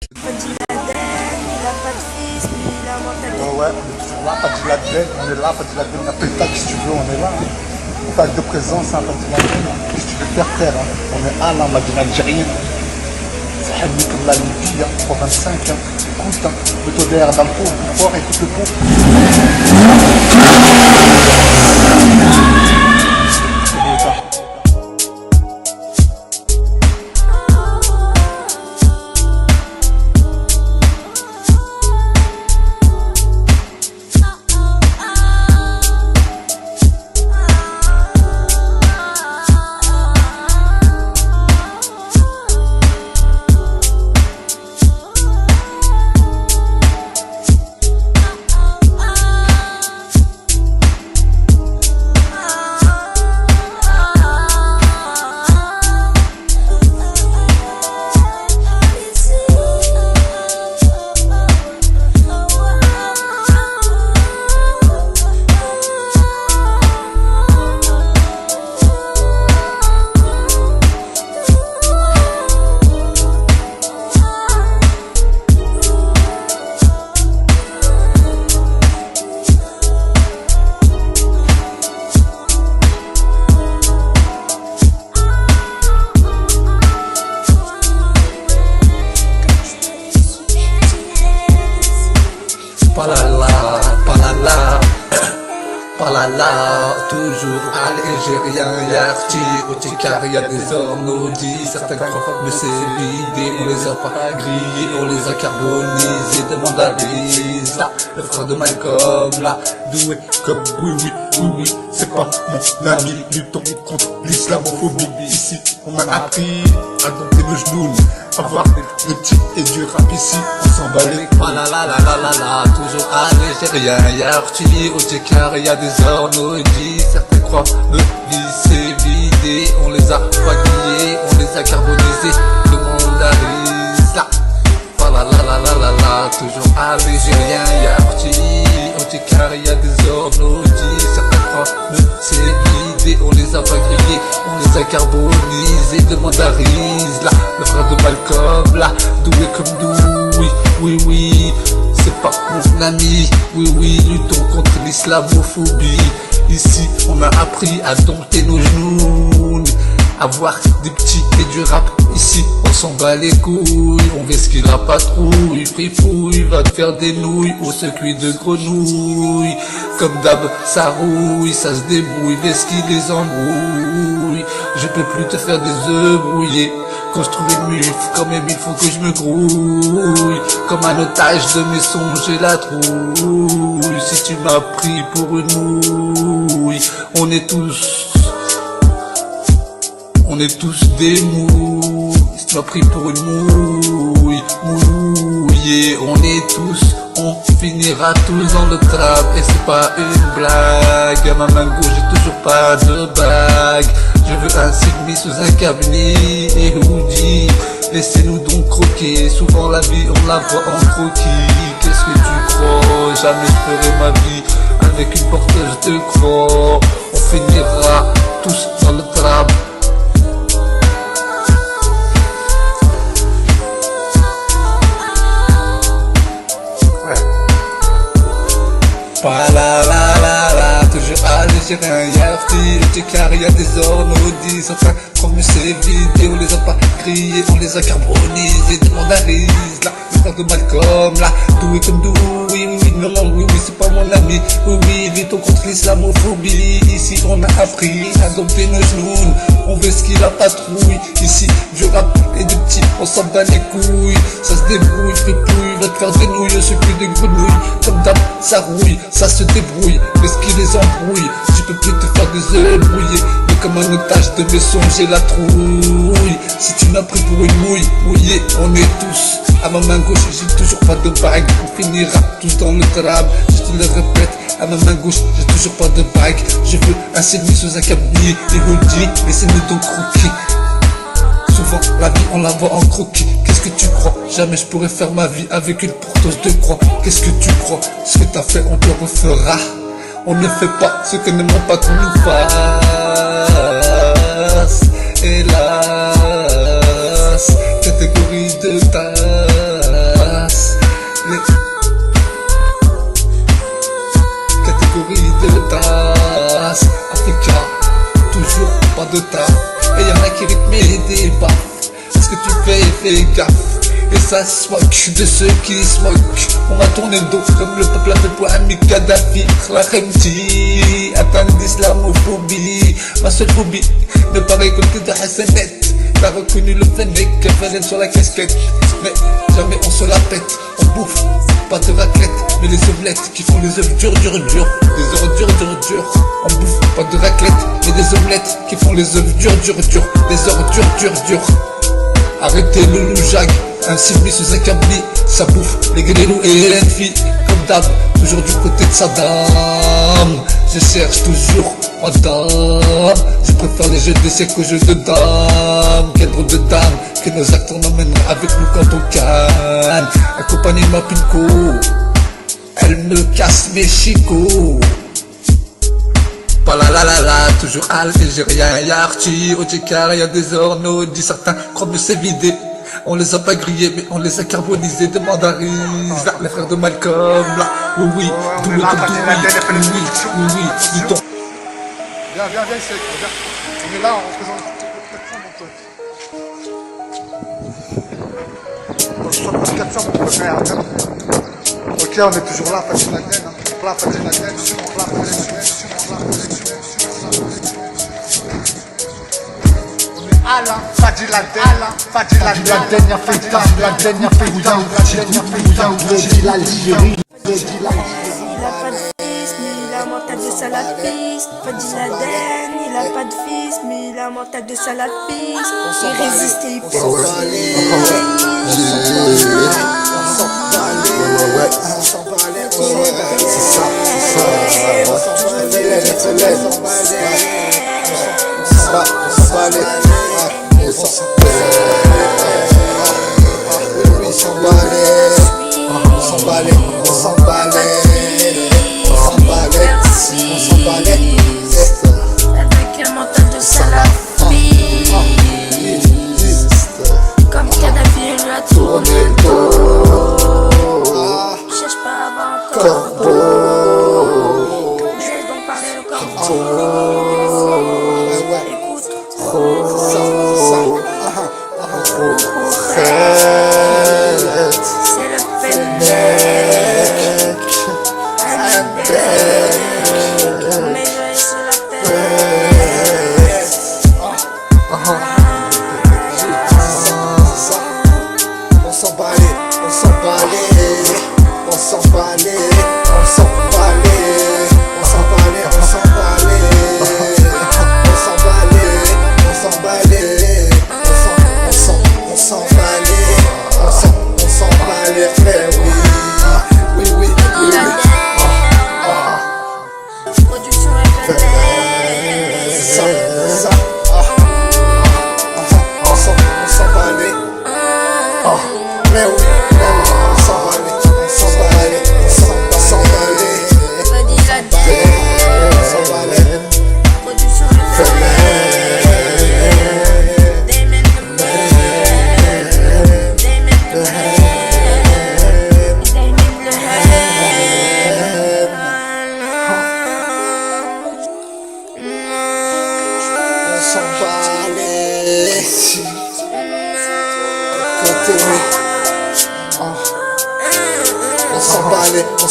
Fadji Laden, il a pas de fils, mais il a un mental. Ouais, on est toujours là, Fadji Laden, on est là, Fadji Laden, on appelle tac si tu veux, on est là. Tac de présence, hein, Fadji Laden, si tu veux faire taire, hein. On est à la Madine algérienne. C'est Hamid Allah Libye, 325, hein. Écoute, hein, mets-toi derrière dans le pot, fort, écoute le pot. Palala, toujours à l'Algérien, Yarti, au Tikar, y'a des ornodis, certains croient, mais c'est vidé, on les a pas grillés, on les a carbonisés, demande à Lisa, le frère de Malcolm, là, doué comme oui, c'est pas mon ami, luttons contre l'islamophobie, ici, on m'a appris à dompter le genou, avoir des petits et du rap ici, on s'en bat les toujours à l'Algérien, Yarti, au Tikar, y'a des ornodis, certains croient, le vie c'est vidé, on les a pas grillés, on les a carbonisés, demande à Lisa, toujours à l'Algérien, Yarti, au Tikar, y'a des ornodis, certains croient, le c'est vidé, on les a pas grillés, on les a carbonisés, demande à Rizla, le frère de Malcolm, là, doué comme nous, oui, c'est pas mon ami, oui, luttons contre l'islamophobie, ici on a appris à dompter nos genoux, avoir des petits et du rap, ici on s'en bat les couilles, on vesquille la patrouille, fripouille, va te faire des nouilles au circuit de grenouilles, comme d'hab ça rouille, ça se débrouille, vesquille les embrouille, je peux plus te faire des œufs brouillés, quand je trouve une muffe, quand même il faut que je me grouille, comme un otage de mes songes et la trouille, si tu m'as pris pour une mouille, on est des mous, si tu m'as pris pour une mouille, on finira tous dans le trap, et c'est pas une blague, à ma main gauche j'ai toujours pas de bague, je veux un Sigmi sous un cabinet et hoodie, laissez-nous donc croquer, souvent la vie on la voit en croquis, qu'est-ce que tu crois, jamais je ferai ma vie avec une porteuse de croix, on finira tous dans le trap. Toujours à l'Algérien, Yarti, au Tikar, y'a des ornodis, certains croient mais c'est vidé, on les a pas grillés, on les a carbonisés, demande à Rizla, le frère de Malcolm, là, doué comme doué, oui, c'est pas mon ami, oui, luttons contre l'islamophobie, ici on a appris à dompter nos genoux, on vesquille la patrouille, ici du rap et des petits, on s'en bat les couilles, ça se débrouille, fripouille, va te faire des nouilles, au circuit de grenouilles, comme d'hab, ça rouille, ça se débrouille, vesquille les embrouille, je peux plus te faire des œufs brouillés, mais comme un otage de mes songes et la trouille, si tu m'as pris pour une mouille, mouillé, on est tous, à ma main gauche j'ai toujours pas de bague, on finira tous dans le trap, je te le répète, à ma main gauche j'ai toujours pas de bague, je veux un Sigmi sous un cabinet et hoodie, laissez-nous donc croquer, souvent la vie on la voit en croquis, qu'est-ce que tu crois, jamais je pourrais faire ma vie avec une porteuse de croix, qu'est-ce que tu crois, ce que t'as fait on te le refera, on ne fait pas ce que n'aimons pas qu'on nous fasse, hélas, catégorie de tasse. les gaffes. Et ça se moque de ceux qui se moquent. On m'a tourné le dos comme le peuple a fait pour Ami Kadhafi. La Khemti, atteint d'islamophobie. Ma seule phobie ne pas récolter de Hassanet. T'as reconnu le Fennec, Kefalen sur la casquette. Mais jamais on se la pète, on bouffe. Pas de raclette, mais les omelettes qui font les œufs durs. Les œufs durs. On bouffe pas de raclette, mais des omelettes qui font les œufs durs. Les œufs durs. Arrêtez le loujac, un silmi sous un câbli, ça bouffe les guérilous et les filles. Comme d'hab, toujours du côté de Saddam. Je cherche toujours madame. Je préfère les jeux des siècles aux jeux de dames. Quel drôle de dame que nos acteurs n'emmèneraient avec nous quand on canne. Accompagné de ma pinko, elle me casse mes chicots. Pas la, toujours algérien, y'a Archie, au Tchekar, y'a des ornos, dit certains croient mieux c'est vidé. On les a pas grillés, mais on les a carbonisés, demande à Riz, les frères de Malcolm, là, oui, tout le temps, oui, du temps. Viens, ici, viens. On est là, on représente tout 400, mon pote. Ok, on est toujours là, Fadji Laden, Alain, Fadji Laden, y'a fait Laden, y'a fait l'Algérie. Il a pas de fils, mais il a un mental de salafiste. Fadji Laden, il a pas de fils, mais il a un mental de salafiste. Il résiste et il C'est ça. Avec un mental de salafiste. Comme Kadhafi, il lui a tourné le dos. Cherche pas à avoir un corbeau. Je vais donc parler le corbeau. Écoute. C'est le Fennec. Mais je vais sur la tête. On s'emballait. Production On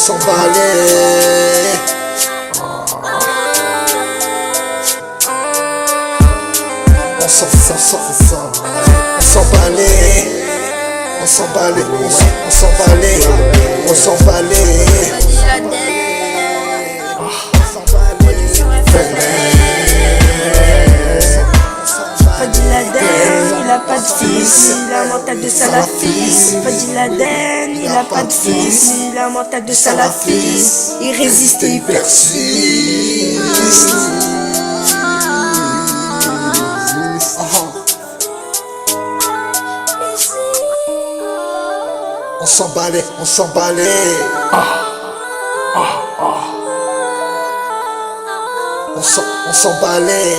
s'emballait. Fadji Laden, il a pas de fils, il a un mental de salafiste. Fadji Laden, il a pas de fils, il a un mental de salafiste. Il résiste et il persiste. On s'emballait. On s'emballait. On s'emballait.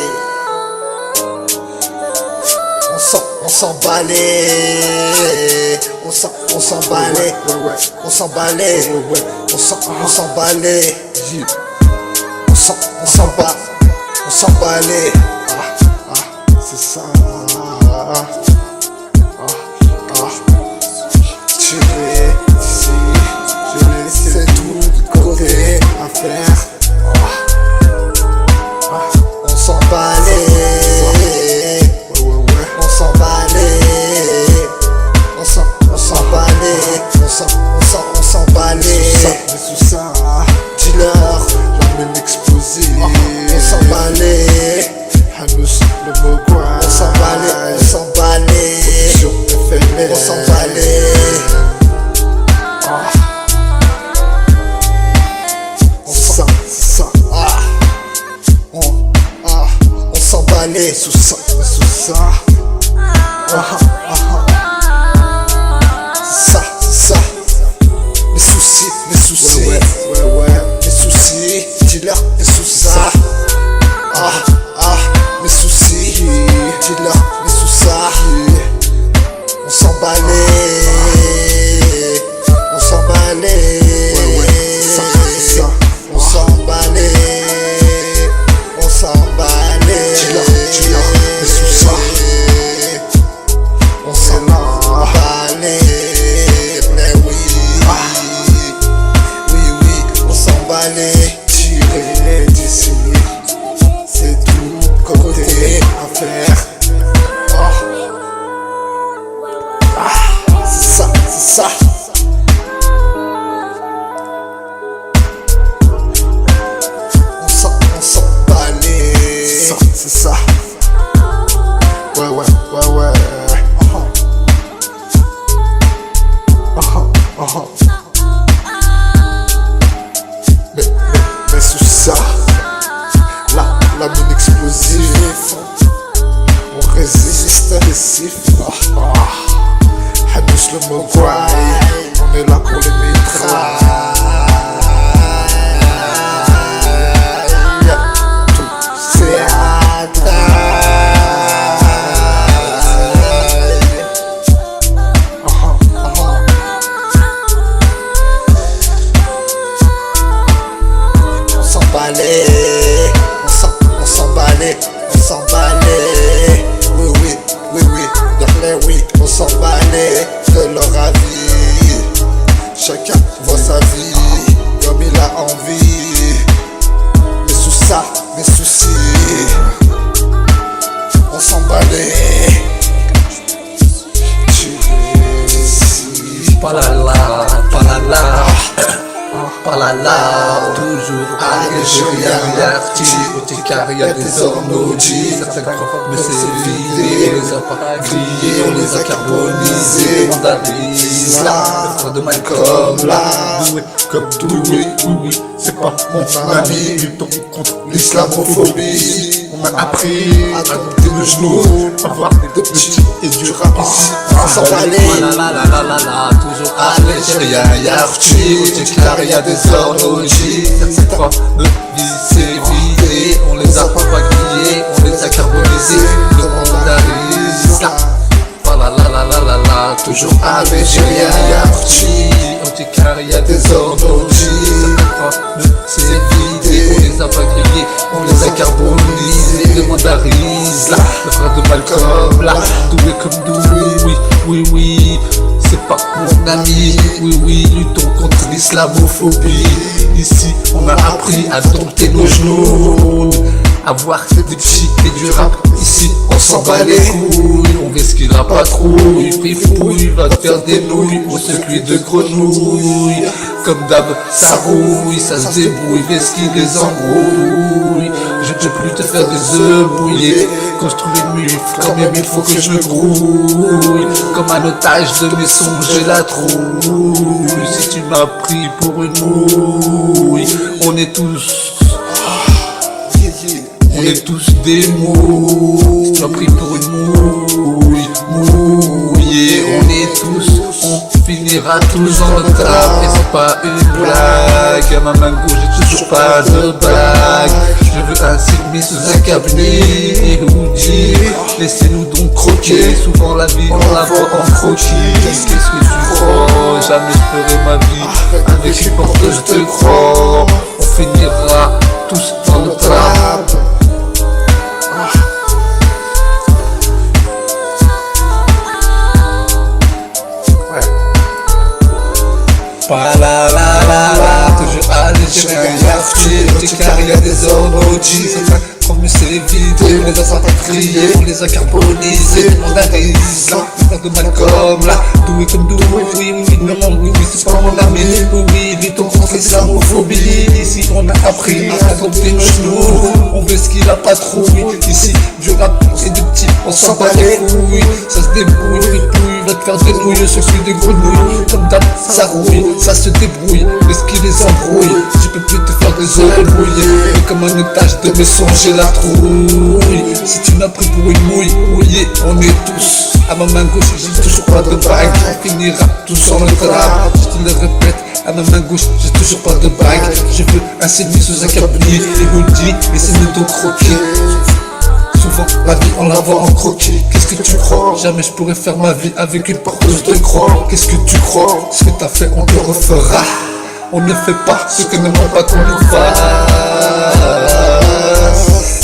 C'est ça. Mais sous ça, la mine explosive, on résiste à l'essif. Habouche le Mogwai, on est là pour les mitrailles. Tout c'est à taille. On s'emballait, on s'emballait. Oui, d'après oui, on s'emballait de leur avis. Chacun voit sa vie comme il a envie. Mais sous ça, mes soucis, on s'emballait. Palala, toujours Algérien, Bouticaria des ornodis, certains croient mais c'est vidé, on les a pas grillés, on les a carbonisés, mondarise là, le frère de Malcolm là, doué comme doué, oui, c'est pas mon ami, luttons contre l'islamophobie, on m'a appris à monter le genou, à voir des petits et du rap ici, on s'emballait, toujours Algérien, Yarchi, Bouticaria des ornodis, certains croient mais c'est vidé, on les a pas grillés, on les a carbonisés, le mondarise là. Toujours Algérien, Yarchi, Bouticaria des ornodis, c'est vidé, on les a pas grillés, on les a carbonisés, le mondarise là, le frère de Malcolm là, doué comme doué, oui, c'est pas mon ami, oui, luttons contre l'islamophobie. Ici, on a appris à dompter nos genoux, à voir des petits et du rap. Ici, on s'en bat les couilles, on risque la patrouille. Frifouille va te faire des nouilles au circuit de grenouilles. Comme d'hab, ça rouille, ça se débrouille, qu'est-ce qui les embrouille. Je peux plus te faire des œufs bouillés. Construire une mule, quand même il faut que je me grouille. Comme un otage de mes songes, j'ai la trouille. Si tu m'as pris pour une mouille, on est tous des mouilles. Si tu m'as pris pour une mouillée, on finira tous dans notre trappe. Et c'est pas une blague, à ma main gauche j'ai toujours pas de blague. Je veux un Sigmi sous un cabinet, hoodie. Laissez-nous donc croquer, souvent la vie on la voit en croquis. Qu'est-ce que tu crois? Jamais je ferai ma vie avec une porteuse de croix. On finira tous dans notre trappe. Toujours Algérien, Yarchi, Bouticaria des ornodis, certains croient mais c'est vidé, on les a pas criés, on les a carbonisés, on a des islands, le frère de Malcolm là, doué comme doué, oui, c'est pas mon ami, oui, luttons contre l'islamophobie, ici on a appris à dompter nos genoux, on veut ce qu'il a pas trop, ici du rap et des petits, on s'en bat les couilles, ça se débrouille, fripouille, va te faire des nouilles, je suis des grenouilles, comme d'hab, ça rouille, ça se débrouille, mais ce qui les embrouille, je peux plus te faire des œufs brouillés, et comme un otage de mes songes, j'ai la trouille, si tu m'as pris pour une mouillée, on est tous, à ma main gauche, j'ai toujours pas de bague, on finira tous en le trap, je te le répète, à ma main gauche, j'ai toujours pas de bague, je veux un Sigmi sous un cabinet, et hoodie, laissez-nous donc croquer. Souvent, la vie on la voit en croquis. Qu'est-ce que tu crois? Jamais je pourrais faire ma vie avec une porteuse de croix. Qu'est-ce que tu crois? Ce que t'as fait, on te le refera. On ne fait pas ce que n'aimons pas qu'on nous fasse.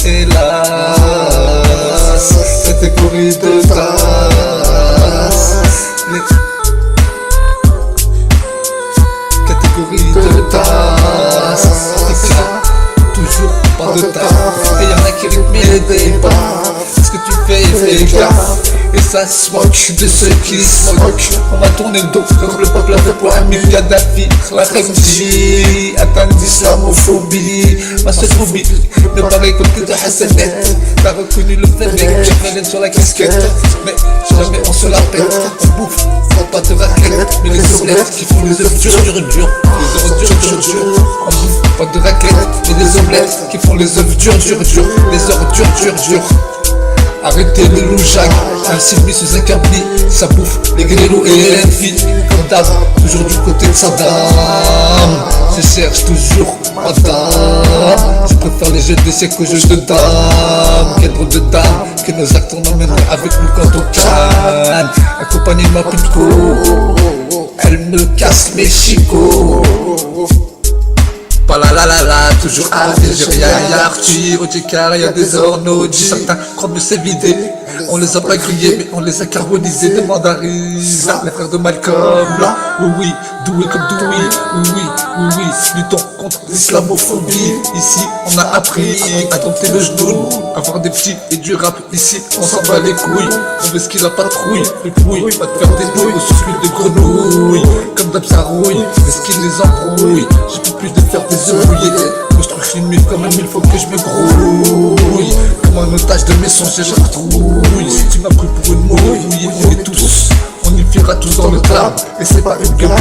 Hélas, catégorie de tasse. Catégorie de tasse. Toujours pas de taf. Et y'en a qui rythment les débats. Ce que tu fais, fais gaffe. et ça se moque de ceux qui se moquent. On m'a tourné le dos comme le peuple a fait pour Amir Kadhafi. La Khamji atteint d'islamophobie. Ma seule phobie ne paraît côté de Hassanet. T'as reconnu le fait que je venais sur la casquette. Mais jamais on se la pète. On bouffe, pas de raclette, mais les omelettes qui font les œufs durs. Les œufs durs. On bouffe pas de raclette, mais des omelettes qui font les œufs durs. Les œufs durs. Arrêtez le loujac, un Sylvie sous un cabri, ça bouffe les grenouilles et les filles. Comme d'hab, toujours du côté de Saddam. Je cherche toujours madame. Je préfère les jeux d'essai qu'aux jeux de dames. Quel drôle de dame, que nos acteurs n'emmènent avec nous quand on canne. Accompagnez ma pitco, elle me casse mes chicots. Pas la, toujours Algérien, y'a Arthur, au Djekar, y'a des ornodis. Certains croient que c'est vidé, on les a pas grillés, mais on les a carbonisés. Demande à Riza, les frères de Malcolm, là, oui, doué comme Doué, oui, luttons contre l'islamophobie. Ici, on a appris à dompter le genou, avoir des petits et du rap. Ici, on s'en bat les couilles, on veut ce qu'il a pas trouille. Le pouille, va te faire des nouilles au circuit de grenouilles. Comme d'hab, ça rouille, mais ce qui les embrouille. Je peux plus de faire des œufs mouillés. Construction une mille comme un mille, faut que je me grouille. Comme un otage de mes songes, je retrouille. Si tu m'as pris pour une mouille, on est tous, on y finira tous dans le club. Et c'est pas une blague.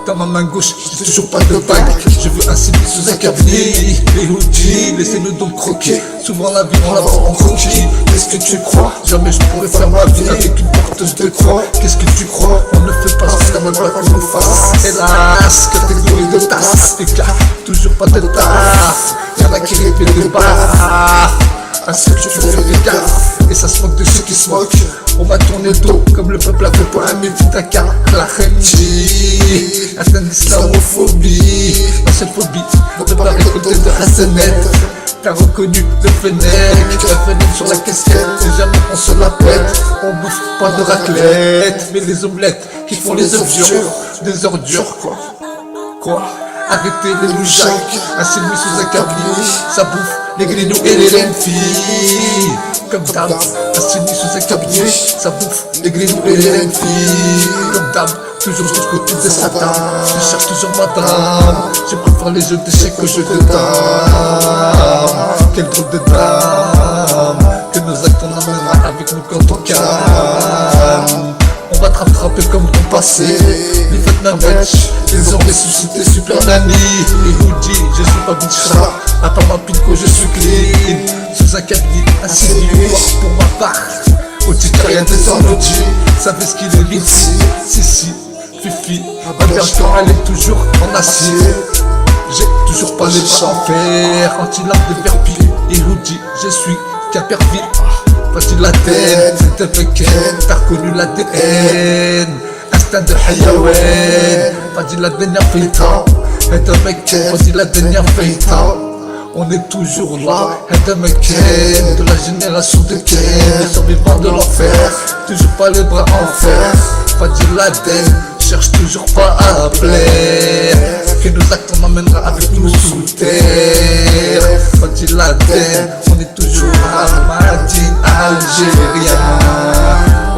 Dans ma main gauche, j'ai toujours pas de bague. Je veux un Sylvie sous un cabri. Les hoodies, laissez-nous donc croquer. Souvent la vie, on la voit en croquis. Qu'est-ce que tu crois? Jamais je pourrais faire ma vie avec une porteuse de croix. Qu'est-ce que tu crois? On ne fait pas jusqu'à même pas qu'on nous fasse. Hélas, catégorie de tasse. Éclat, toujours pas de taf. Y'en a qui répètent des barres. À ce que tu fais des gaffes. Et ça se moque de ceux qui se moquent. On va tourner le dos comme le peuple a fait pour un Dakar. La Khamji atteint l'islamophobie. Ma seule phobie de pas récolter de Hassanet. T'as reconnu le fenêtre, la fenêtre sur la casquette. Et jamais on se la pète. On bouffe pas de raclette, mais les omelettes qui font les œufs durs. Des ordures quoi. Arrêtez les loujacs, un Sylvie sous un cabri, ça bouffe les grenouilles et les filles. Comme d'hab, un Sylvie sous un cabri, ça bouffe les grenouilles et les filles. Comme d'hab, toujours du côté de Satan, je cherche toujours madame. Je préfère les jeux d'échecs aux jeux de dames. Quel drôle de dame, que nos actes en amènera avec nous quand on calme. On va te rattraper comme ton passé. Les fêtes navettes, ils ont ressuscité Super Nani. Les hoodies, je suis pas bitch-rap. À part ma pinko, je suis clean. Sous un cabinet, assis noir pour ma part. Au titre, y'a des ornodis. Ça fait ce qu'il est ici. Si, Fifi, ma version, elle est toujours en acier. J'ai toujours pas les bras en fer. Anti-lame de verpille et hoodie, je suis Caperville. Facile la tête, c'est avec elle, t'as reconnu l'ADN. Instinct de Hayawen, facile la dernière feuilleton. C'est avec elle, facile la dernière feuilleton. On est toujours là, c'est avec elle, de la génération de Ken. Les survivants de l'enfer, toujours pas les bras en fer. Facile la tête, cherche toujours pas à plaire. Que nos actes on emmènera avec nous sous terre. Facile la tête, on est toujours Almadine algérien.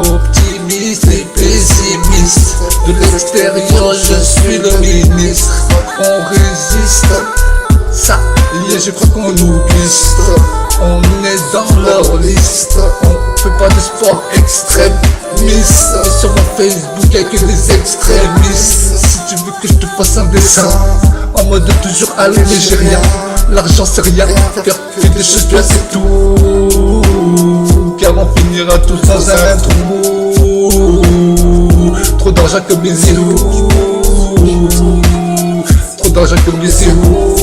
Optimiste et pessimiste. De l'extérieur je suis le ministre. On résiste, ça y est je crois qu'on nous glisse. On est dans leur liste. On fait pas de sport extrême. Miss, sur mon Facebook y'a que des extrémistes. Si tu veux que je te fasse un dessin en mode toujours algérien. L'argent c'est rien, faire que des choses bien c'est tout. Car on finira tous dans un trou. Trop d'argent comme les zéros. Trop d'argent comme les zéros.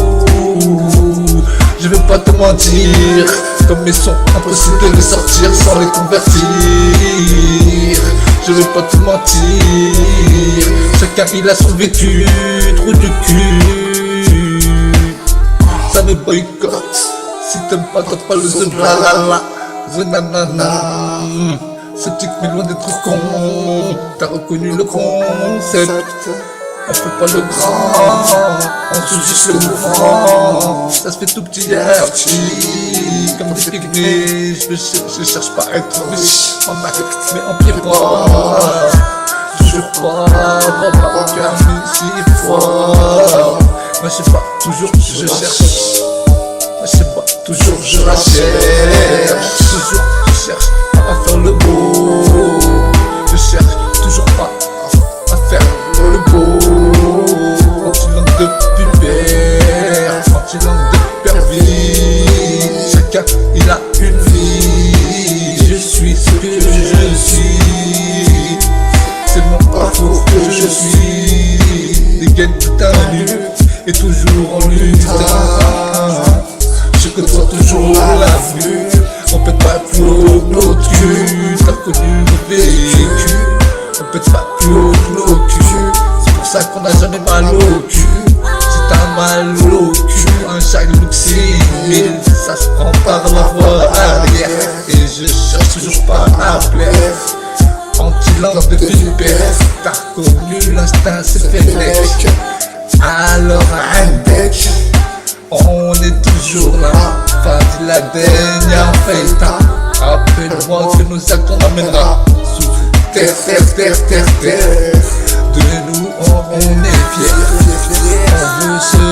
Je vais pas te mentir, comme mes sons, impossible de les sortir sans les convertir. Je vais pas te mentir, chacun il a son vécu, trop de cul. Ça me boycotte, si t'aimes pas t'as pas le the blablabla. The nanana, ce truc mais loin d'être con. T'as reconnu le concept, On fait pas le grand, on suit juste le mouvement. Ça se fait tout petit à petit, comme des pygmées. Je cherche pas à être riche en acte, mais en pied pas. Toujours pas aucun si fort. Moi je sais pas, toujours je cherche. Moi je sais pas, toujours je la cherche. Toujours je cherche à faire le beau. Je cherche toujours pas à faire le beau. Quand tu langues de pubère, quand tu langues de pervers, chacun il a une vie. Je suis ce que je suis. C'est mon parcours que je suis. Des gaines de ta lutte et toujours en lutte. Je côtoie toujours la vue. On pète pas plus haut que nos culs. T'as connu le vécu. On pète pas plus haut que nos culs. C'est pour ça qu'on a jamais mal au cul. Si t'as mal au cul, un shine look 6000, ça se prend par la voie arrière. Et je cherche toujours pas à plaire. Anti-langue de vipère, t'as reconnu l'instinct, c'est fait. Alors Indec, on est toujours là. Fadi Laden, y'a Feita. Rappelle-moi que nos actes on amènera sous terre. De nous on est fiers. On veut ce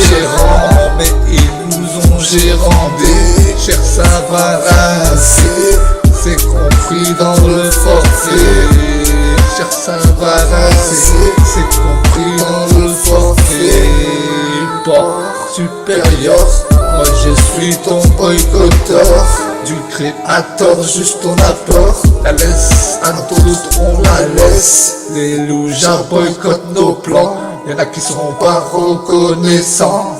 gérant, mais ils nous ont gérandé. Cher Savaras, c'est compris dans le forfait. Cher Savaras, c'est compris dans le forfait. Port supérieur, moi je suis ton boycotteur. Du créateur, juste ton apport. La laisse à d'autres, on la laisse. Les loujards boycottent nos plans. Y'en a qui seront pas reconnaissants.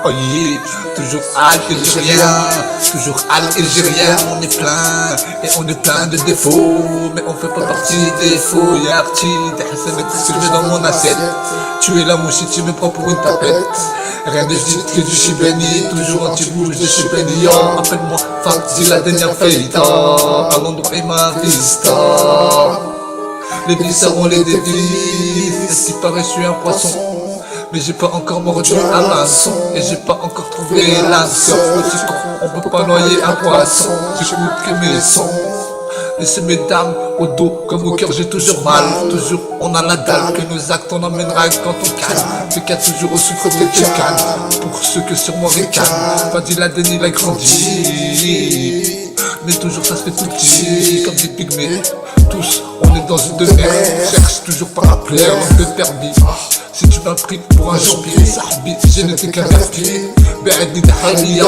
Oh yeah, toujours algérien, toujours algérien, on est plein, et on est plein de défauts, mais on fait pas partie des faux. Y'a Arti, t'es Hassan, ce que je mets dans mon assiette. Tu es la mouche et tu me prends pour une tapette. Rien de dit que du chibeni, toujours anti-bouche de chibeni. Appelle-moi Fadi Laden, y'a Feita, à l'endroit et ma vista. Les vies seront les défis, et si paraît je suis un poisson. Mais j'ai pas encore mordu un maçon. Et j'ai pas encore trouvé l'hameçon. Petit con, on peut pas noyer un poisson. J'écoute que mes sons. Laissez mes dames au dos comme au cœur, j'ai toujours mal. Toujours on a la dalle, que nos actes on emmènera quand on calme. Le cas toujours au sucre de calme. Pour ceux que sur moi réclament. Fadi Laden il a grandi. Mais toujours ça se fait tout petit, comme des pygmées. Tous, on est dans une demeure. Cherche toujours par la plaire, de permis. Si tu m'as pris pour un champion, j'ai n'étais qu'un verpier. Ba'adni de Hamia,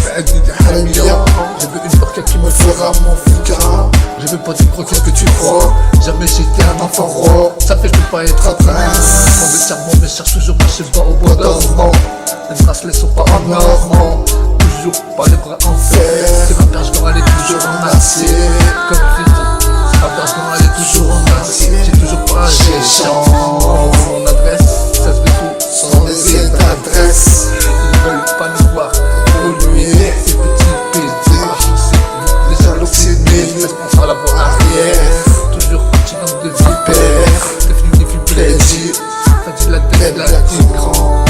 Ba'adni de Hamia. Je veux une barquette qui me fera mon figara. Je veux pas des croquettes que tu crois. Jamais j'étais un enfant roi. Ça fait que je peux pas être un prince. Mon serment me cherche toujours ma cheveux au bois dormant. Les bracelets sont pas en or. Toujours pas les bras en fer. C'est ma perche quand elle est toujours en acier. Comme Fito, c'est ma perche quand elle est toujours en acier. J'ai toujours pas géchant. Mon adresse, ça se fait tout sans les adresses. Ils veulent pas nous voir évoluer. Ces petits pédés, les hallucinés, laisse-moi à la voie arrière. Toujours petit nombre de vipères. T'es venu des plus plaisir. Fadi Laden, la petite grand.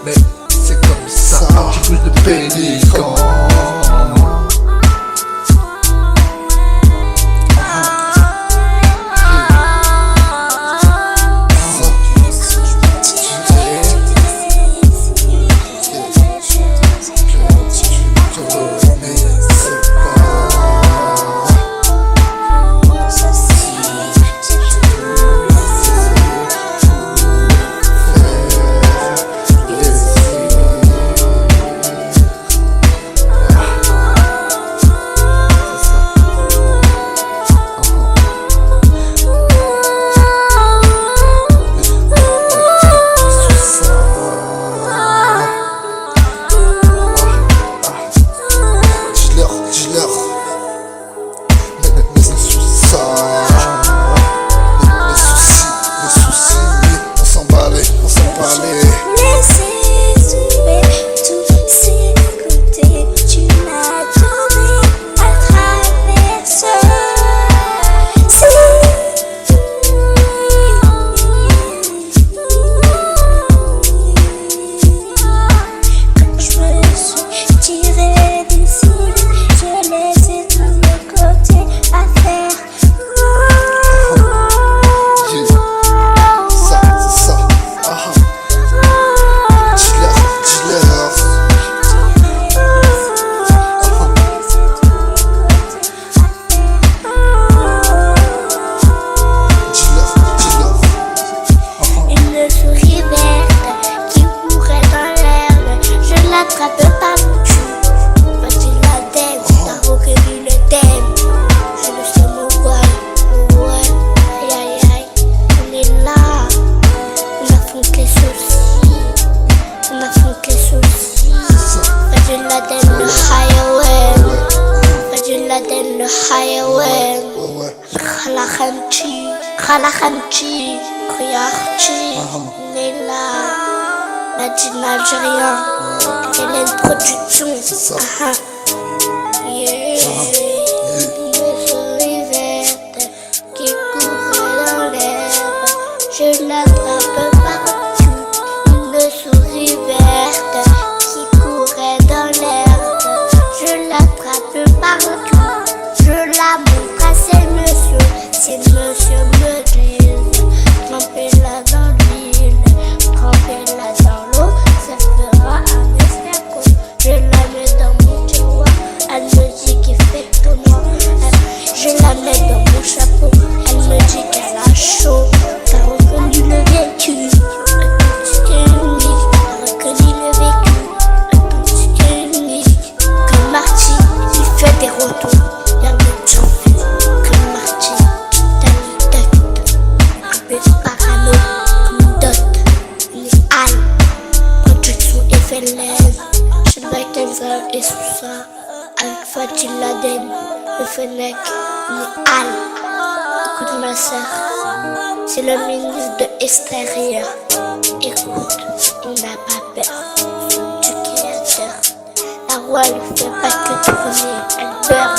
Mais c'est comme ça, qui bouge le pélican. Khalakhanchi, Khalakhanchi, Kriarchi, Nella, Nadine Algérien, Hélène Production. C'est ça. Yeah. Une souris verte qui courait dans l'herbe, je l'attrape partout. Une souris verte qui courait dans l'herbe, je l'attrape partout. Je la montre à ces messieurs, ces messieurs me disent, trempez-la dans l'huile, trempez-la dans l'eau, ça fera un escargot. Je la mets dans mon tiroir, elle me dit qu'il fait tout noir. Je la mets dans mon chapeau, elle me dit qu'elle a chaud. T'as reconnu le vécu, t'as reconnu le vécu, comme Marty, il fait des retours. Et sous ça, avec Fatih Laden, le Fennec, Al. Écoute ma soeur, c'est le ministre de l'extérieur. Écoute, on n'a pas peur du créateur. La roi ne fait pas que tourner, elle beurre.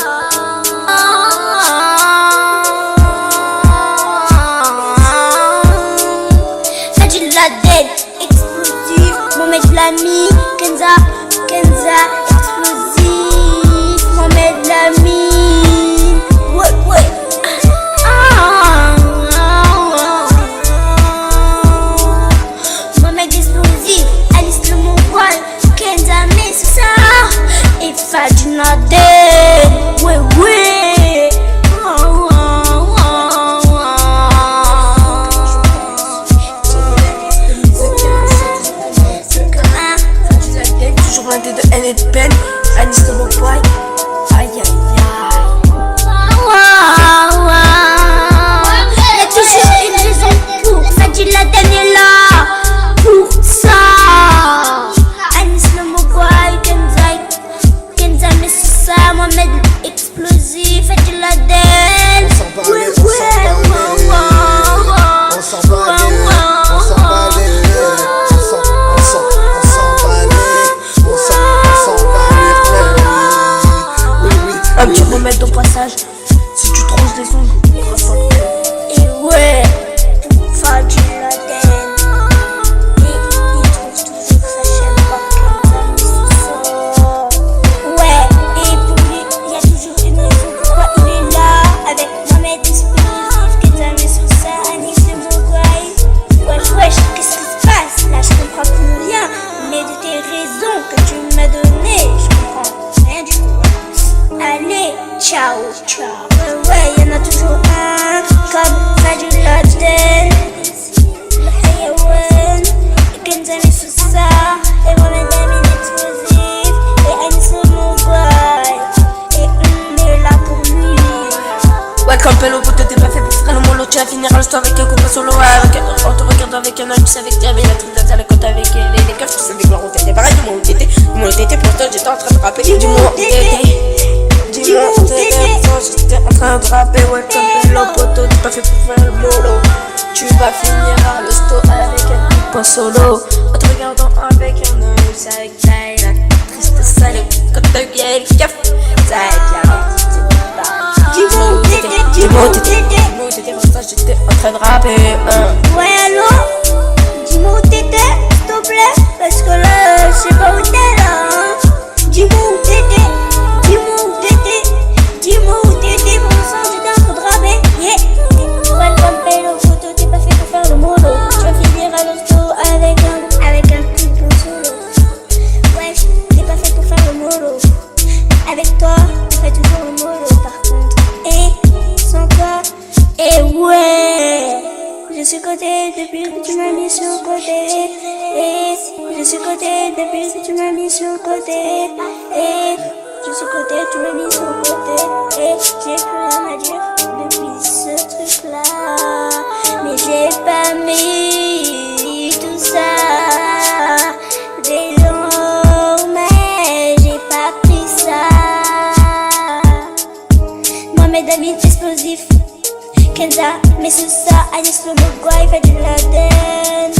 Fatih Laden, explosif, Mohamed Lamy, Kenza, explosif, Mohamed Lamy, ouais. Mohamed explosif, Alice le Mongol, Kenza Messa, et Fatih Laden, ouais. Blindé de haine et de peine, Anis de mon poil, aïe. Il y a toujours une raison pour Fatih Laden est là, pour ça. Anis de mon poil, Kenza Messa, Mohamed explosif, Fatih Laden. On s'en balait. Un petit remède au passage, si tu trouves des ongles, raffole. Et ouais, pour Fatih Laden, il trouve toujours sa chaîne par Kenza. Ouais, et pour lui, il y a toujours une raison pourquoi il est là. Avec Mohamed explosif, Kenza Messa, Anis de Mogwai. Wesh, qu'est-ce qui se passe? Là, je comprends plus rien. Mais de tes raisons que tu m'as données, je comprends rien du tout. Allez, ciao. Ouais, y'en a toujours un comme Fatih Laden, le Hayawan, et Kenza Messa, et Mohamed Lamy explosif, et Anis le Mongol, et on est là pour lui. Ouais, comme Pello, t'es pas fait pour faire le mollo, tu vas finir l'instant avec un copain solo, avec un, en te regardant avec un œil, tu savais que t'avais la truc dans la côte avec les keufs, tu savais que leur on était pareil, du monde t'étais, pour l'instant j'étais en train de rapper, du monde j'étais en train de rapper, ouais, comme Pello, poteau, t'es pas fait pour faire le mollo. Tu vas finir à l'hosto avec un copain solo, en te regardant avec un œil, tu savais que t'avais la triste sale, quand t'as eu le keuf, ça t'étais pour ça, j'étais en train de rapper. Ouais, allô? Dis-moi où t'étais, s'il te plaît, parce que là, je sais pas où t'es là. Dis-moi où t'étais, pour l'instant, j'étais en train de rapper. Yeah. Ouais, comme Pello, photo, t'es pas fait pour faire le mollo. Tu vas finir à l'hosto avec un copain solo. Ouais, t'es pas fait pour faire le mollo. Avec toi, on fait toujours le mollo par contre. Et sans toi, et ouais, je suis côté depuis que tu m'as mis sur le côté. Et je suis côté depuis que tu m'as mis sur le côté. Et je suis côté, tu m'as mis sur le côté. Et j'ai plus rien à dire depuis ce truc-là. Mais j'ai pas mis tout ça. Désormais, j'ai pas pris ça. Mohamed Lamy explosif, Kenza mais sous ça, Agnès le Mogwai fait du Laden.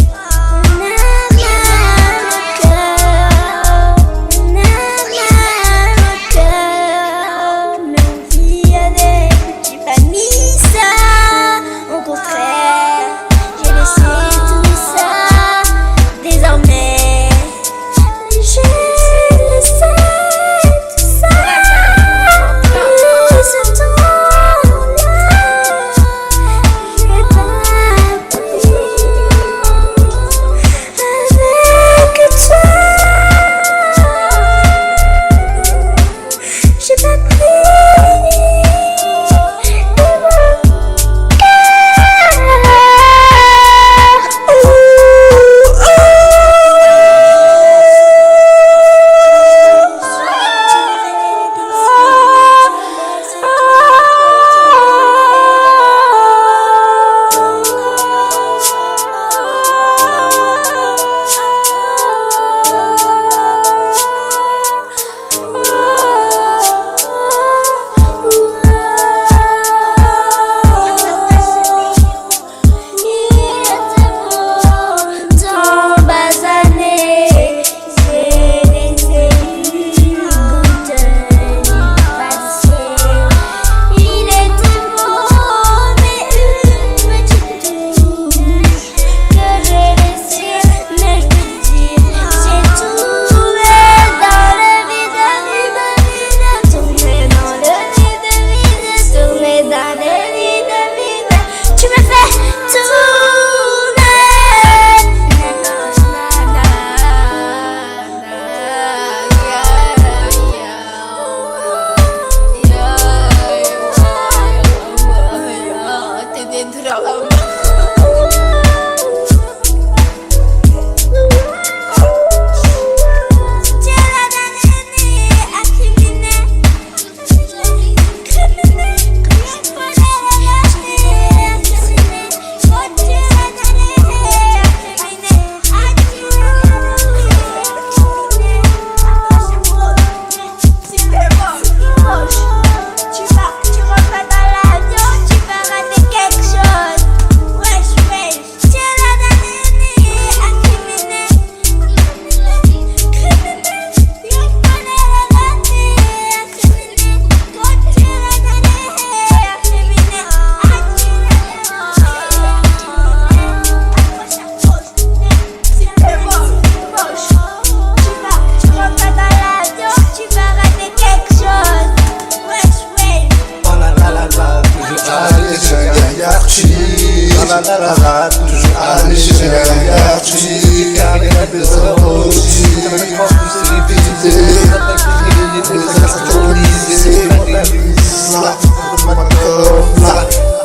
Toujours à l'échelle hiérarchique, car il y a des euros aussi.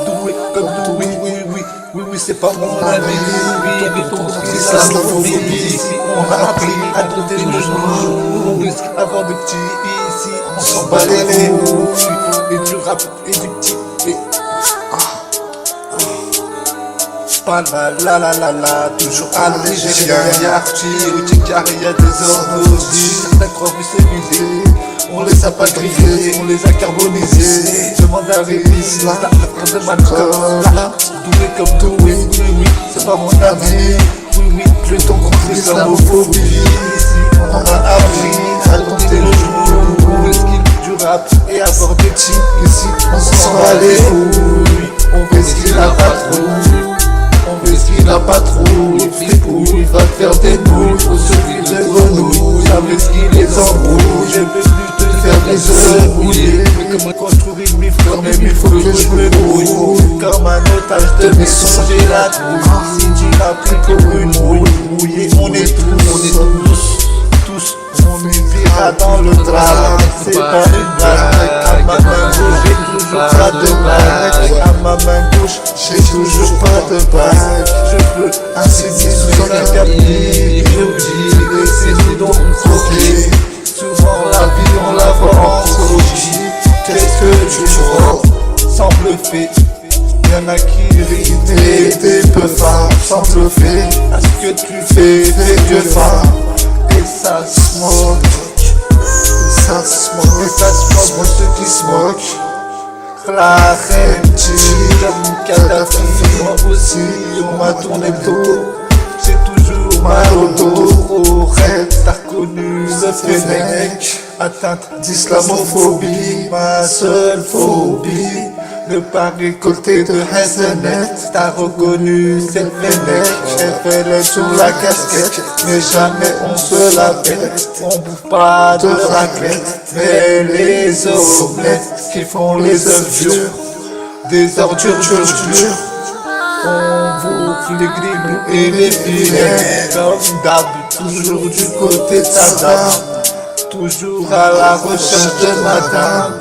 Doué comme doué, oui, c'est pas mon avis. Oui, mais ton c'est l'islamophobie. Ici, on a appris à doter nos genoux. On risque avoir des petits ici, on s'en bat les couilles. Et du rap et du petit. La, toujours à l'échelle hiérarchique, car il y a des ordres aussi. Certains croient que c'est visé, on les a pas grillés, on les a carbonisés. Demande à Révis, là, le frère de Malcolm, là, doué comme doué, oui, c'est pas mon ami. Oui, plus ton contre l'islamophobie. Ici, on en a appris à compter le jour. Le skill du rap et avoir des types. Ici, on s'en va les couilles, on fait ce qu'il a pas trop. On veut ce qu'il n'a pas trop, il fripouille, il va te faire des boules, faut suffire de grenouilles, avec ce qu'il les embrouille, je veux plus te faire des œufs mouillés, mais comment construire une mif quand même il faut que je me brouille, comme un otage de mes songes et la trouille, si tu l'as pris pour une mouille, on est tous, on est pirate dans le drame, c'est pas une blague, à ma main gauche j'ai toujours pas de bague, à ma main gauche j'ai toujours pas de bague, je veux un CD sous un tapis, je oublie, c'est donc croquer, souvent la vie on la vend en croquis, qu'est-ce que tu vois, sans bluffer. Y'en a qui rient tes peu femmes sans bluffer, à ce que tu fais que femmes. Et ça smoke, et ça smoke, pour ceux qui smoke. Clarenti, comme Kadhafi, moi aussi, on m'a tourné le dos. J'ai toujours mal au dos, au rêve, t'as reconnu le Fennec. Atteinte d'islamophobie, ma seule phobie. Ne pas récolter de Hazenet, t'as reconnu c'est le Fennec. J'ai fait le sous la casquette, mais jamais on se la pète. On bouffe pas de raclette, mais les omelettes qui font les œufs durs, des ordures dures. On bouffe les grillous et les filets, comme d'hab, toujours du côté de sa dame. Toujours à la recherche de madame.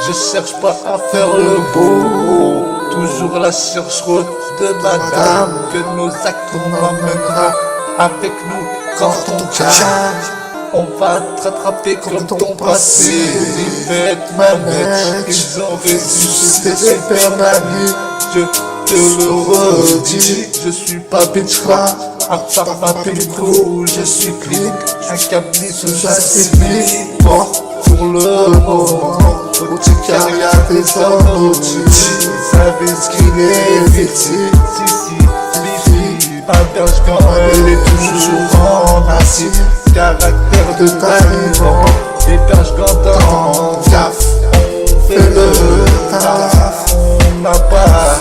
Je cherche pas à faire le beau, toujours à la cherche de madame. Que nos actes nous emmènera avec nous quand on calme. On va te rattraper comme ton passé. Yvette, Manette, ils ont ressuscité Super Manu. Je te le redis, je suis pas bitchra. À part ma pénico, je suis clean. Un câblis sous j'assimile. Bon, pour le moment, au carrière des hommes, tu savais ce qu'il est vite. Si, ma berge quand elle est toujours en acier. Caractère de taliban, les berges gantants, gaffe. On fait le taf, on n'a pas.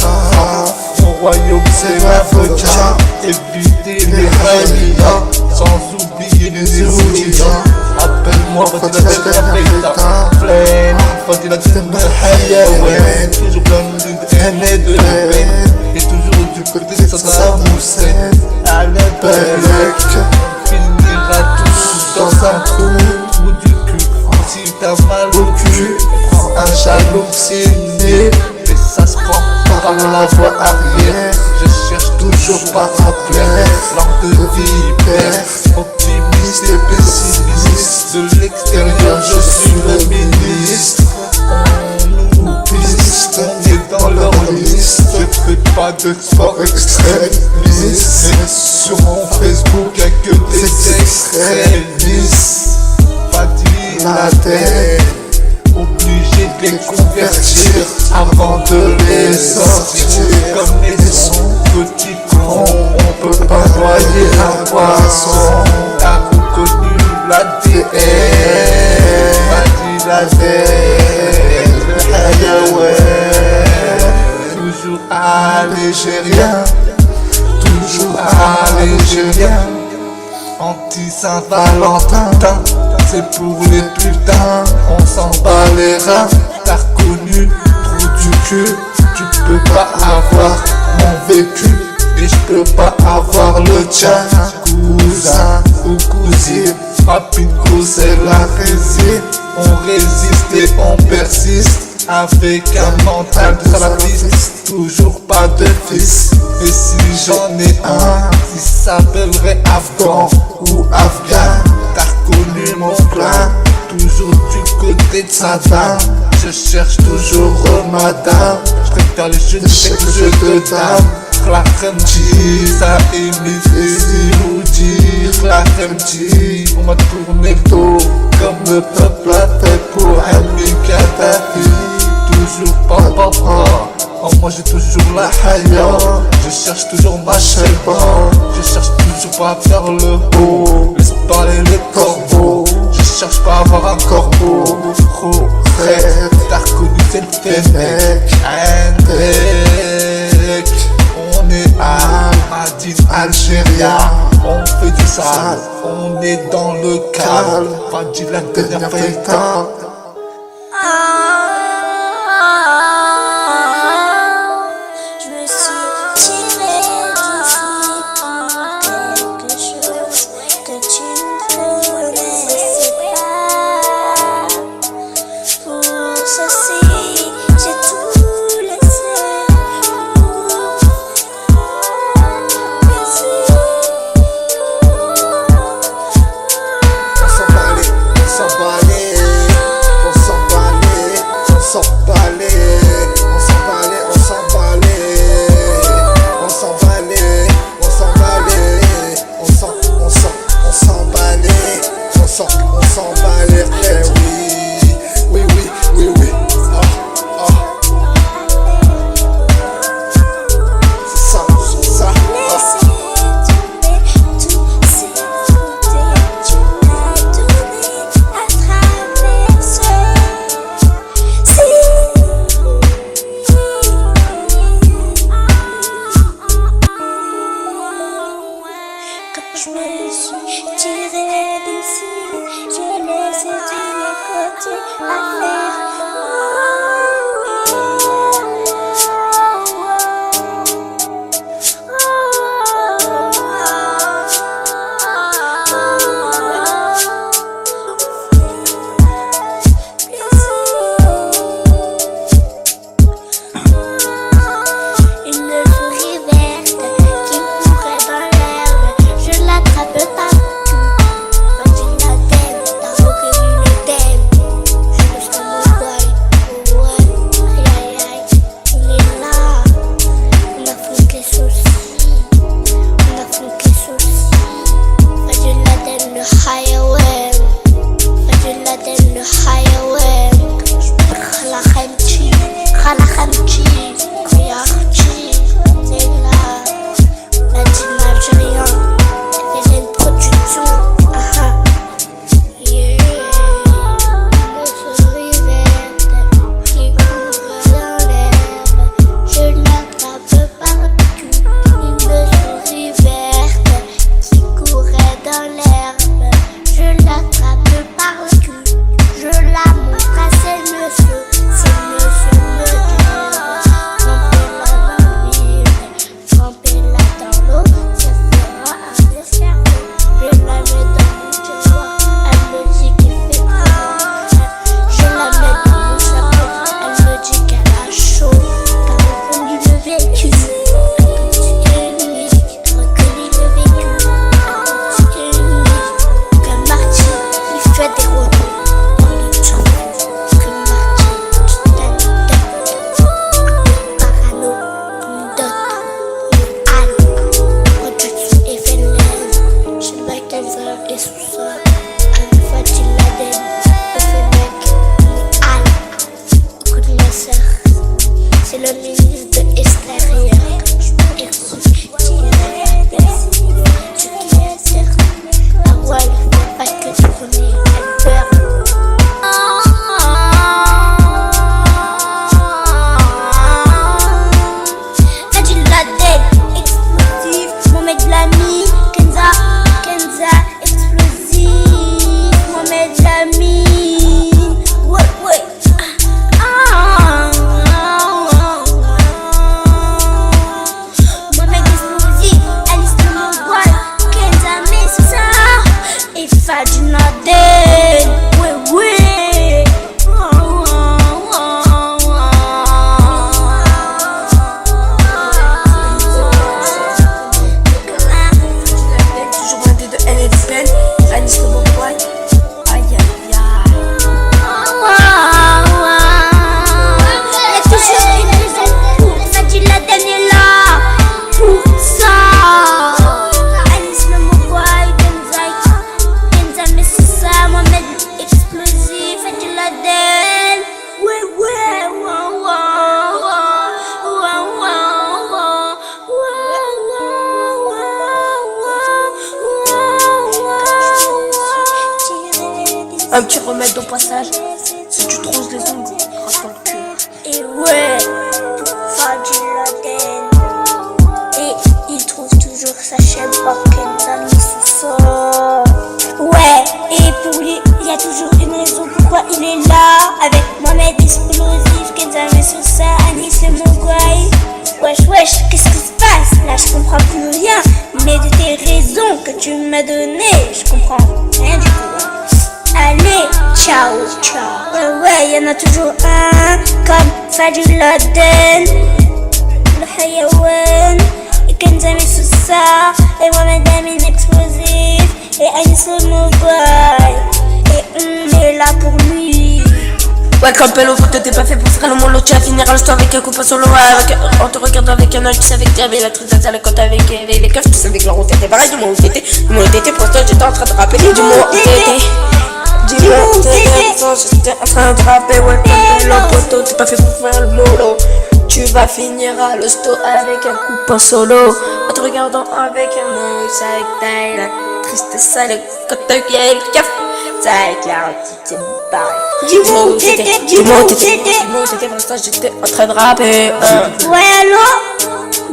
Mon royaume c'est l'avocat, éviter les ralliants, sans oublier les étudiants. Appelle-moi Fadila Benafeita, pleine Fadila Benafeita, toujours plein de haine et de peine, et toujours du côté de Saddam Hussein. À l'époque, finira tous dans un trou du cul. Si t'as mal au cul, prends un jaloux signé, et ça se prend par la voie arrière. Je cherche toujours pas à plaire, langue de vipère, optimiste et pessimiste. De l'extérieur je suis le ministre. On nous piste, on est dans leur liste. Je fais pas de sport extrémiste, mais sur mon Facebook y'a que des extrémistes. Fadila tête, obligé de les convertir avant de les sortir. Comme les sons, petits cons, on peut pas noyer un poisson. T'as reconnu l'ADN, Fadila tête, le Hayaoué. Toujours algérien, toujours algérien. Anti-Saint-Valentin, c'est pour les putains, on s'en bat les reins. T'as reconnu, trou du cul, tu peux pas avoir mon vécu, et je peux pas avoir le tien. Cousin ou cousine, Rapingo c'est la résine. On résiste et on persiste, avec un mental de salafiste. Toujours pas de fils, et si j'en ai un, il s'appellerait Afghan ou Afghan. T'as reconnu mon plan, toujours du côté de Saddam. Je cherche toujours madame, je préfère les jeux de sexe que les jeux de dames. Clarenti, ça imite les Iloudi. Clarenti, on m'a tourné le dos, comme le peuple a fait pour Ami Kadhafi. Toujours pas, oh, moi j'ai toujours la haya. Je cherche toujours ma chèvre, je cherche toujours pas à faire le beau. Laisse parler les corbeaux, je cherche pas à avoir un corbeau. Oh, rêve, t'as reconnu c'est le Fennec. Indec, on est à Madine, Algérie. On fait du sale, on est dans le calme. Fadila Benafeita. Un petit remède au passage, si tu te roses les ongles, crache dans le cul. Et ouais, Fadil Laden. Et il trouve toujours sa chaîne par Kenza Missoussa. Ouais, et pour lui, il y a toujours une raison pourquoi il est là. Avec Mohamed Explosif, Kenza Missoussa, Anis le Mogwai. Wesh, qu'est-ce qui se passe? Là, je comprends plus rien. Mais de tes raisons que tu m'as données, je comprends rien du tout. Allez, ciao. Ouais, y'en a toujours un comme Fadil Laden, le Hayawan, et Kenza Missoussa, et Mohamed Amin Explosif, et Anis le Mogwai. Et on est là pour lui. Ouais, quand Pello, faut que t'es pas fait pour faire le monde, tu vas finir le avec un copain solo. On te regarde avec un âge, tu savais que t'avais la truc à la côte avec les coffres, tu savais que leur route était pareil. Du moment où t'étais, pour toi, j'étais en train de rappeler. Du moment où t'étais. J'étais en train de rapper, ouais, comme Pello, poteau, t'es pas fait pour faire le mollo. Tu vas finir à l'hosto avec un copain solo. En te regardant avec un œil, ça éteint la tristesse, ça le côté qui est le café. Ça éclaire un petit barré. Dis-moi où t'étais, pour l'instant j'étais en train de rapper. Ouais, allô?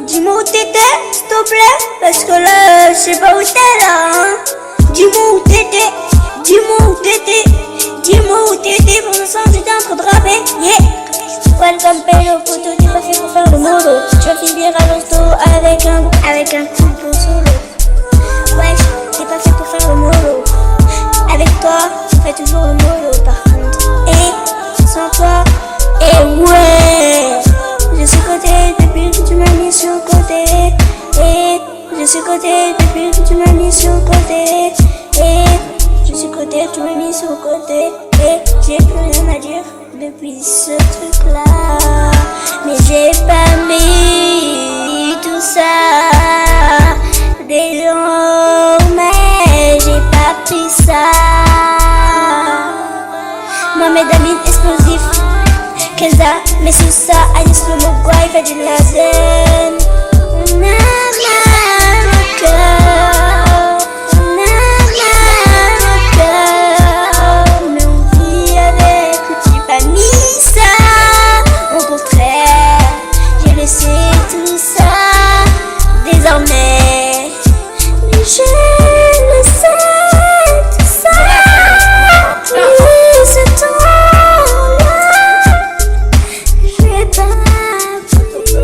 Dis-moi où t'étais, s'il te plaît, parce que là, je sais pas où t'es là, hein. Dis-moi où t'étais, Dis-moi où t'étais pour ce soir, j'étais en train de rapper. Yeah. Welcome Pélo, poto, t'es pas fait pour faire le mollo. Tu vas finir à l'hosto avec un couple solo. Wesh, t'es pas fait pour faire le mollo. Avec toi, on fait toujours le mollo par contre. Et sans toi, et ouais. Je suis côté depuis que tu m'as mis sur le côté. Et je suis côté depuis que tu m'as mis sur le côté. Et je suis côté, tu m'as mis sur le côté. Et j'ai plus rien à dire depuis ce truc là. Mais j'ai pas mis tout ça. Désormais, j'ai pas pris ça. Mohamed Amin explosif. Kenza, Messoussa, Anis Lomogwai, fait du lazen. On a mal au cœur. On a mal au cœur. Mais on vit avec, j'ai pas mis ça. Au contraire, j'ai laissé tout ça. Désormais, je laissé tout ça. Plus ce temps-là, je vais pas avec toi.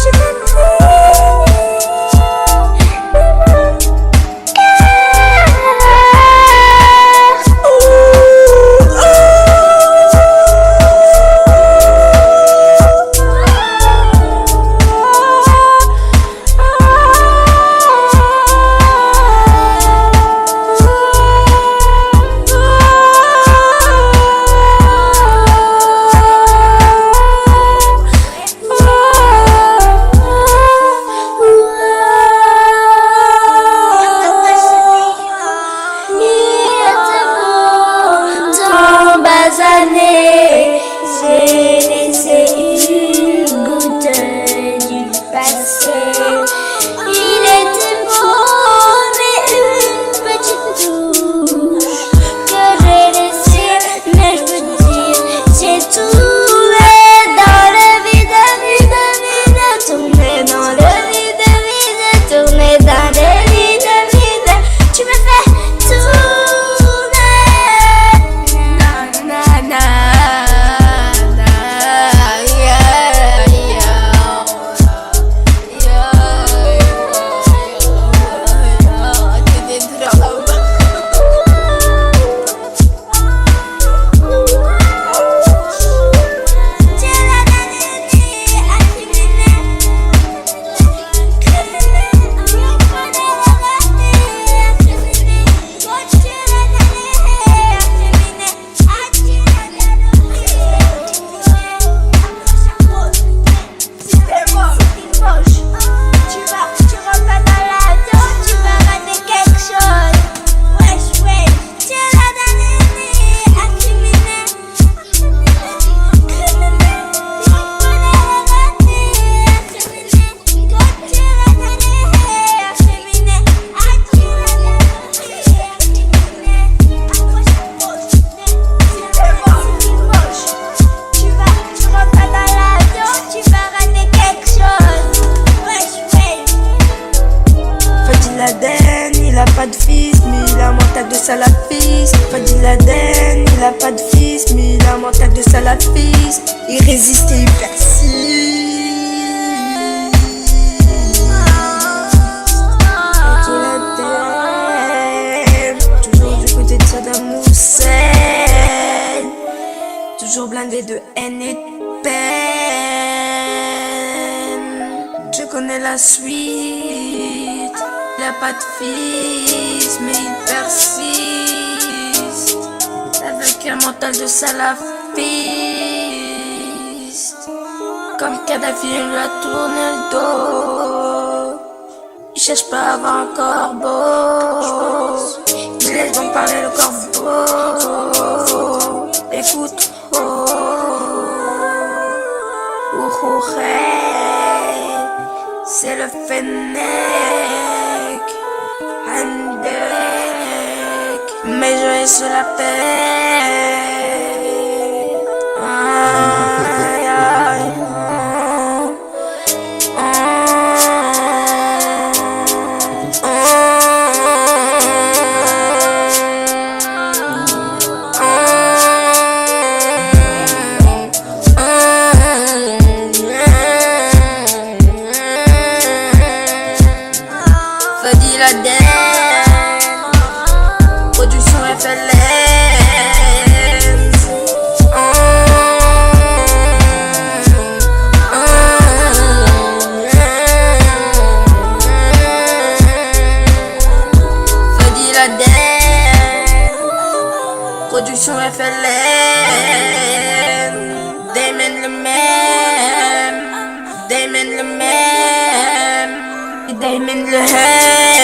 J'ai pas j'ai laissé une goutte du passé. Il était beau, mais une petite touche que j'ai laissée. Mais je veux dire, j'ai tourné dans le vide, vide, vide, tourné dans le vide, vide, tourné dans le vide, vide. Tu me fais tourner. Na, na, na. Il a pas de fils, mais il a un mental de salafiste. Fadi Laden, il a pas de fils, mais il a un mental de salafiste. Il résiste et il persiste. Fadi Laden, toujours du côté de Saddam Hussein, toujours blindé de haine et de peine. Je connais la suite. Il a pas de fils, mais il persiste avec un mental de salafiste. Comme Kadhafi, il lui a tourné le dos. Il cherche pas à avoir un corbeau. Il laisse donc parler le corbeau. Écoute, oh, oh, oh, hey, c'est le Fennec. Mais je laisse la paix. Aïe, aïe, FLN, des mènent le même, des mènent le même, des mènent le hem.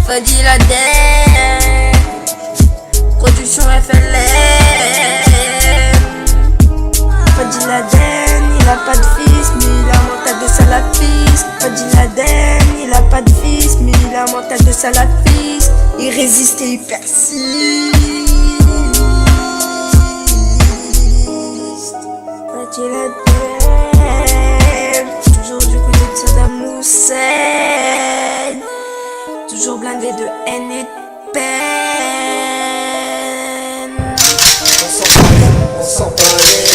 Fadi Laden, production FLN. Fadi Laden, il a pas de fils, mais il a un mental de salafiste. Fadi Laden, il a pas de fils, mais il a un mental de salafiste. Il résiste et il persiste. Fadi Laden, toujours du côté de Saddam Hussein. Toujours blindé de haine et de peine. On s'emballait, on s'emballait,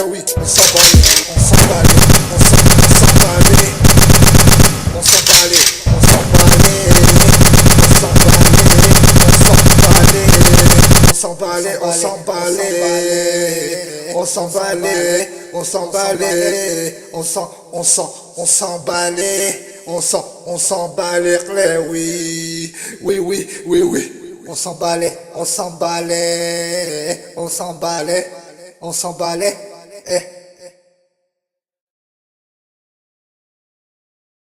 oui, on s'emballait, ça, on s'emballait. Oui, on s'emballait, on s'emballait.